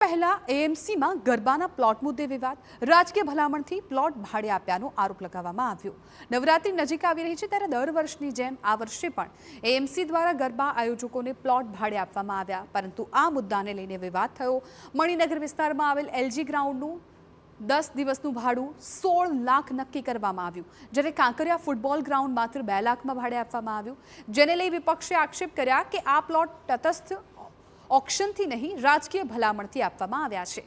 પહેલા એએમસીમાં ગરબાના પ્લોટ મુદ્દે વિવાદ, રાજકીય ભલામણથી પ્લોટ ભાડે આપ્યાનો આરોપ લગાવવામાં આવ્યો। નવરાત્રી નજીક આવી રહી છે ત્યારે દર વર્ષની જેમ આ વર્ષે પણ એએમસી દ્વારા ગરબા આયોજકોને પ્લોટ ભાડે આપવામાં આવ્યા, પરંતુ આ મુદ્દાને લઈને વિવાદ થયો। મણિનગર વિસ્તારમાં આવેલ એલજી ગ્રાઉન્ડનું 10 દિવસનું ભાડું 16 લાખ નક્કી કરવામાં આવ્યું, જ્યારે કાંકરિયા ફૂટબોલ ગ્રાઉન્ડ માત્ર 2 લાખમાં ભાડે આપવામાં આવ્યું, જેને લઈ વિપક્ષે આક્ષેપ કર્યા કે આ પ્લોટ તટસ્થ ऑक्शन थी नहीं राजकीय भलामण थी आपवामां आव्या छे।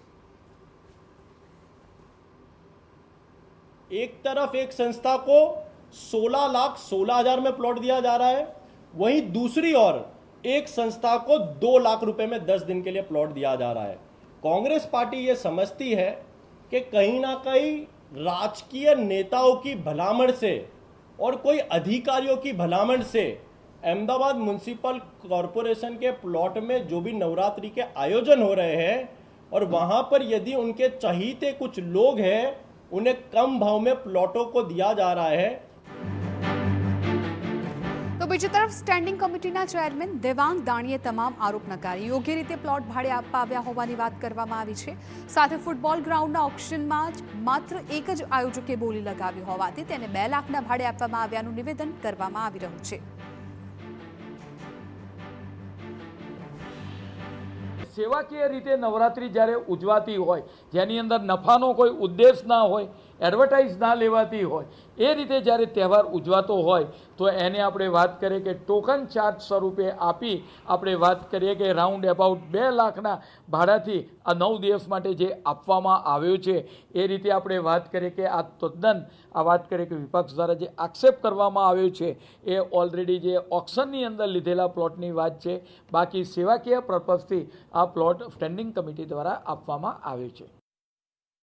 एक तरफ एक संस्था को 16,16,000 में प्लॉट दिया जा रहा है, वहीं दूसरी ओर एक संस्था को 2 लाख रुपए में 10 दिन के लिए प्लॉट दिया जा रहा है। कांग्रेस पार्टी ये समझती है कि कहीं ना कहीं राजकीय नेताओं की भलामण से और कोई अधिकारियों की भलामण से अहमदाबाद म्युनिसिपल कॉरपोरेशन के प्लॉट में जो भी नवरात्रि के आयोजन हो रहे हैं और वहां पर यदि उनके चहीते कुछ लोग हैं, उन्हें कम भाव में प्लॉटों को दिया जा रहा है। तो बीजी तरफ स्टेन्डिंग कमिटीना चेरमेन देवांग दाणीए तमाम आरोप नकारी योग्य रीते प्लॉट भाड़े आपवा આવ્યા હોવાની વાત કરવામાં આવી છે। સાથે ફૂટબોલ ગ્રાઉન્ડના ઓક્શનમાં જ માત્ર એક જ આયોજકે બોલી લગાવી હોવાથી તેને 2 લાખના ભાડે આપવામાં આવ્યાનું નિવેદન કરવામાં આવી રહ્યું છે। सेवाकीय रीते नवरात्रि જ્યારે ઉજવાતી હોય, જેની અંદર નફાનો કોઈ ઉદ્દેશ ના હોય, એડવર્ટાઇઝ ના લેવાતી હોય, એ રીતે જ્યારે તહેવાર ઉજવાતો હોય તો એને આપણે વાત કરીએ કે ટોકન ચાર્જ સ્વરૂપે આપી આપણે વાત કરીએ કે રાઉન્ડ અબાઉટ 2 લાખના ભાડાથી આ 9 દિવસ માટે જે આપવામાં આવ્યો છે, એ રીતે આપણે વાત કરીએ કે આ તદ્દન આ વાત કરીએ કે વિપક્ષ દ્વારા જે આક્ષેપ કરવામાં આવ્યો છે એ ઓલરેડી જે ઓક્શનની અંદર લીધેલા પ્લોટની વાત છે। બાકી સેવાકીય પર્પઝથી આ પ્લોટ સ્ટેન્ડિંગ કમિટી દ્વારા આપવામાં આવ્યો છે।